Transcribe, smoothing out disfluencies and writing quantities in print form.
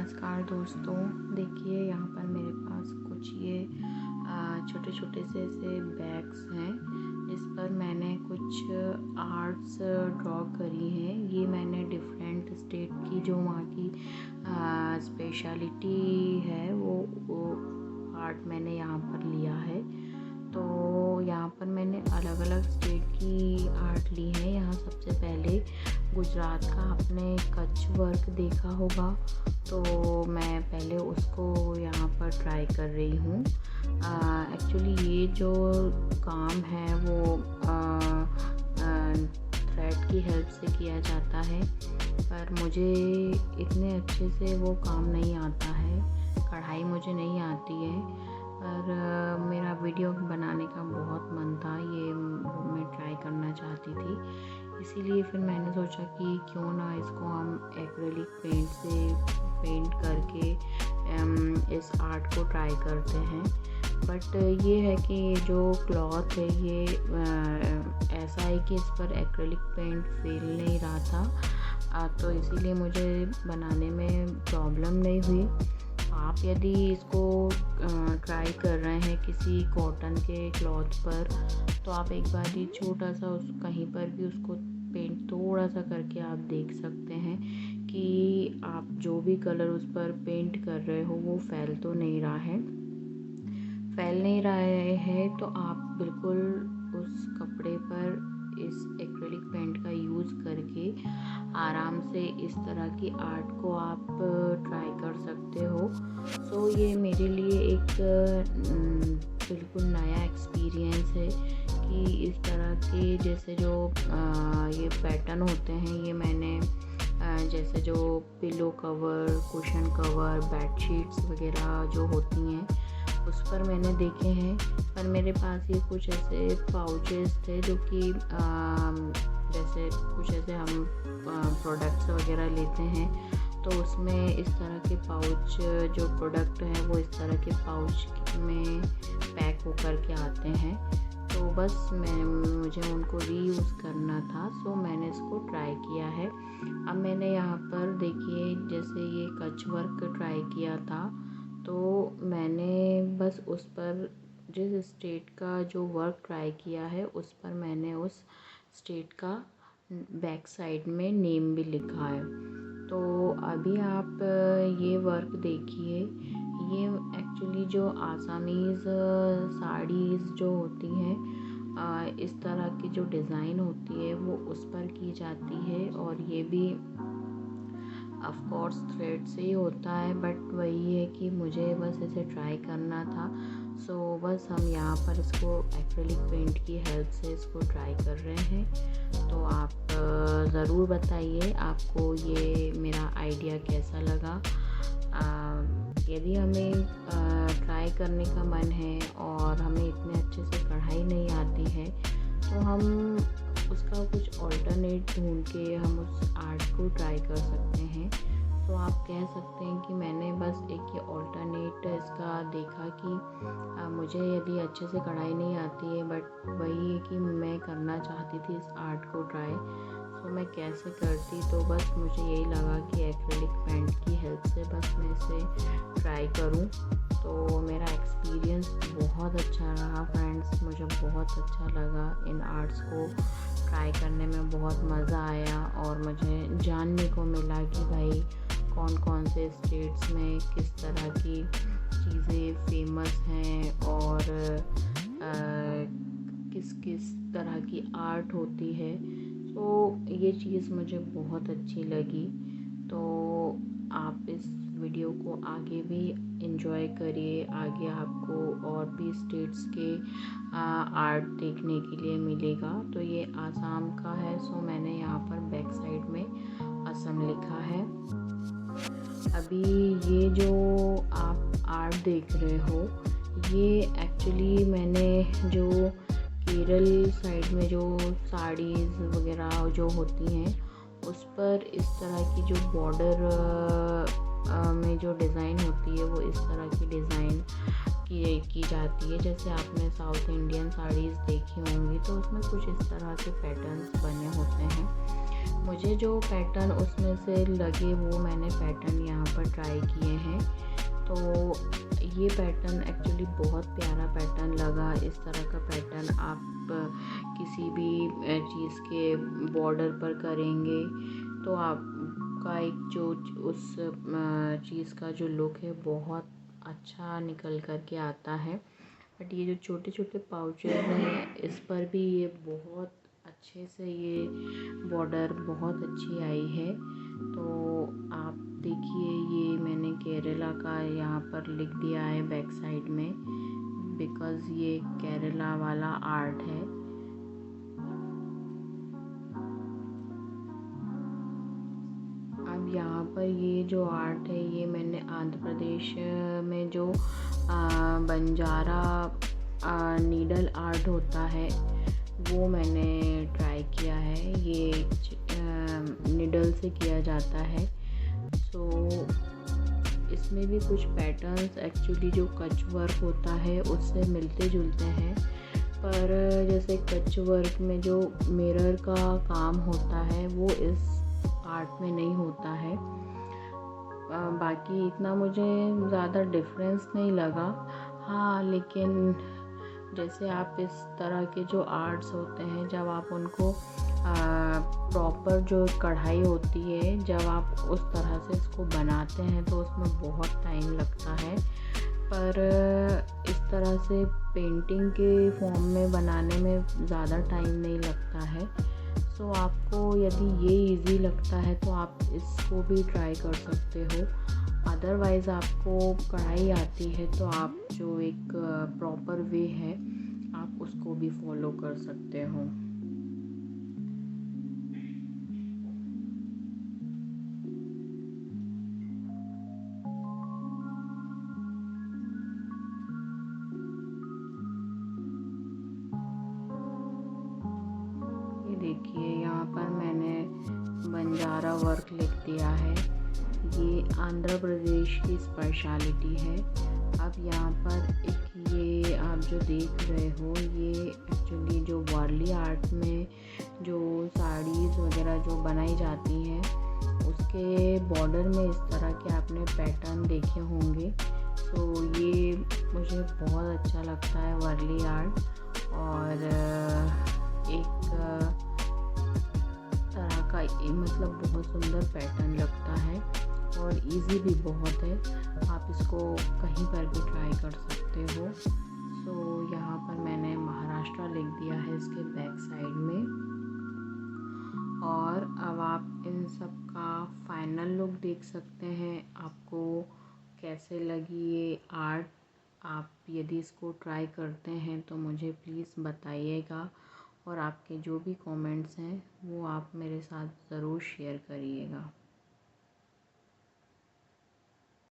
नमस्कार दोस्तों। देखिए यहाँ पर मेरे पास कुछ ये छोटे छोटे से ऐसे बैग्स हैं जिस पर मैंने कुछ आर्ट्स ड्रॉ करी हैं। ये मैंने डिफरेंट स्टेट की जो वहाँ की स्पेशलिटी है वो आर्ट मैंने यहाँ पर लिया है। तो यहाँ पर मैंने अलग अलग स्टेट की आर्ट ली है। यहाँ सबसे पहले गुजरात का आपने कच्छ वर्क देखा होगा, तो मैं पहले उसको यहाँ पर ट्राई कर रही हूँ। एक्चुअली ये जो काम है वो थ्रेड की हेल्प से किया जाता है, पर मुझे इतने अच्छे से वो काम नहीं आता है। कढ़ाई मुझे नहीं आती है, पर मेरा वीडियो बनाने का बहुत मन था, ये मैं ट्राई करना चाहती थी। इसीलिए फिर मैंने सोचा कि क्यों ना इसको हम एक्रेलिक पेंट से पेंट करके इस आर्ट को ट्राई करते हैं। बट ये है कि जो क्लॉथ है ये ऐसा है कि इस पर एक्रेलिक पेंट फैल नहीं रहा था, तो इसीलिए मुझे बनाने में प्रॉब्लम नहीं हुई। आप यदि इसको ट्राई कर रहे हैं किसी कॉटन के क्लॉथ पर, तो आप एक बार ही छोटा सा कहीं पर भी उसको पेंट थोड़ा सा करके आप देख सकते हैं कि आप जो भी कलर उस पर पेंट कर रहे हो वो फैल तो नहीं रहा है। फैल नहीं रहा है तो आप बिल्कुल उस कपड़े पर इस एक्रेलिक पेंट का यूज़ करके आराम से इस तरह की आर्ट को आप ट्राई कर सकते हो। सो ये मेरे लिए एक बिल्कुल नया एक्सपीरियंस है कि इस तरह के जैसे जो ये पैटर्न होते हैं, ये मैंने जैसे जो pillow cover, cushion cover, bedsheets वगैरह जो होती हैं उस पर मैंने देखे हैं। पर मेरे पास ये कुछ ऐसे पाउचेस थे जो कि जैसे कुछ ऐसे हम प्रोडक्ट्स वगैरह लेते हैं, तो उसमें इस तरह के पाउच जो प्रोडक्ट हैं वो इस तरह के पाउच में पैक होकर के आते हैं। तो बस मुझे उनको रीयूज़ करना था, सो मैंने इसको ट्राई किया है। अब मैंने यहाँ पर देखिए जैसे ये कच्छ वर्क ट्राई किया था, तो मैंने बस उस पर जिस स्टेट का जो वर्क ट्राई किया है उस पर मैंने उस स्टेट का बैक साइड में नेम भी लिखा है। तो अभी आप ये वर्क देखिए, ये एक्चुअली जो आसामीज़ साड़ीज़ जो होती हैं इस तरह की जो डिज़ाइन होती है वो उस पर की जाती है, और ये भी ऑफ कोर्स थ्रेड से ही होता है। बट वही है कि मुझे बस इसे ट्राई करना था, सो बस हम यहाँ पर इसको एक्रेलिक पेंट की हेल्प से इसको ट्राई कर रहे हैं। तो आप ज़रूर बताइए आपको ये मेरा आइडिया कैसा लगा। यदि हमें ट्राई करने का मन है और हमें इतने अच्छे से कढ़ाई नहीं आती है, तो हम उसका कुछ ऑल्टरनेट ढूंढ के हम उस आर्ट को ट्राई कर सकते हैं। तो आप कह सकते हैं कि मैंने बस एक ये ऑल्टरनेट इसका देखा कि मुझे यदि अच्छे से कढ़ाई नहीं आती है, बट वही है कि मैं करना चाहती थी इस आर्ट को ट्राई, तो मैं कैसे करती। तो बस मुझे यही लगा कि एक्रेलिक पेंट की हेल्प से बस मैं इसे ट्राई करूं। तो मेरा एक्सपीरियंस बहुत अच्छा रहा फ्रेंड्स, मुझे बहुत अच्छा लगा। इन आर्ट्स को ट्राई करने में बहुत मज़ा आया, और मुझे जानने को मिला कि भाई कौन कौन से स्टेट्स में किस तरह की चीज़ें फेमस हैं और किस किस तरह की आर्ट होती है। तो ये चीज़ मुझे बहुत अच्छी लगी। तो आप इस वीडियो को आगे भी एंजॉय करिए, आगे आपको और भी स्टेट्स के आर्ट देखने के लिए मिलेगा। तो ये आसाम का है, सो मैंने यहाँ पर बैक साइड में असम लिखा है। अभी ये जो आप आर्ट देख रहे हो, ये एक्चुअली मैंने जो केरल साइड में जो साड़ीज़ वगैरह जो होती हैं उस पर इस तरह की जो बॉर्डर में जो डिज़ाइन होती है वो इस तरह की डिज़ाइन की जाती है। जैसे आपने साउथ इंडियन साड़ीज़ देखी होंगी तो उसमें कुछ इस तरह के पैटर्न्स बने होते हैं। मुझे जो पैटर्न उसमें से लगे वो मैंने पैटर्न यहाँ पर ट्राई किए हैं। तो ये पैटर्न एक्चुअली बहुत प्यारा पैटर्न लगा। इस तरह का पैटर्न आप किसी भी चीज़ के बॉर्डर पर करेंगे तो आपका एक जो उस चीज़ का जो लुक है बहुत अच्छा निकल कर के आता है। बट ये जो छोटे छोटे पाउचेस हैं इस पर भी ये बहुत अच्छे से ये बॉर्डर बहुत अच्छी आई है। तो आप देखिए, ये मैंने केरला का यहाँ पर लिख दिया है बैक साइड में, बिकॉज़ ये केरला वाला आर्ट है। अब यहाँ पर ये जो आर्ट है ये मैंने आंध्र प्रदेश में जो बंजारा नीडल आर्ट होता है वो मैंने ट्राई किया है। ये नीडल से किया जाता है। सो इसमें भी कुछ पैटर्न्स एक्चुअली जो कच वर्क होता है उससे मिलते जुलते हैं, पर जैसे कच वर्क में जो मिरर का काम होता है वो इस आर्ट में नहीं होता है। बाकी इतना मुझे ज़्यादा डिफरेंस नहीं लगा। हाँ, लेकिन जैसे आप इस तरह के जो आर्ट्स होते हैं जब आप उनको प्रॉपर जो कढ़ाई होती है जब आप उस तरह से इसको बनाते हैं तो उसमें बहुत टाइम लगता है, पर इस तरह से पेंटिंग के फॉर्म में बनाने में ज़्यादा टाइम नहीं लगता है। सो आपको यदि ये इजी लगता है तो आप इसको भी ट्राई कर सकते हो। अदरवाइज़ आपको कढ़ाई आती है तो आप जो एक प्रॉपर वे है आप उसको भी फॉलो कर सकते हो। ये देखिए, यहाँ पर मैंने बंजारा वर्क लिख दिया है। ये आंध्र प्रदेश की स्पेशलिटी है। अब यहाँ पर एक ये आप जो देख रहे हो ये एक्चुअली जो वारली आर्ट में जो साड़ीज़ वगैरह जो बनाई जाती हैं उसके बॉर्डर में इस तरह के आपने पैटर्न देखे होंगे। तो ये मुझे बहुत अच्छा लगता है वारली आर्ट, और एक तरह का मतलब बहुत सुंदर पैटर्न लगता है और इजी भी बहुत है। आप इसको कहीं पर भी ट्राई कर सकते हो। सो यहाँ पर मैंने महाराष्ट्र लिख दिया है इसके बैक साइड में। और अब आप इन सब का फाइनल लुक देख सकते हैं। आपको कैसे लगी ये आर्ट? आप यदि इसको ट्राई करते हैं तो मुझे प्लीज़ बताइएगा, और आपके जो भी कमेंट्स हैं वो आप मेरे साथ ज़रूर शेयर करिएगा।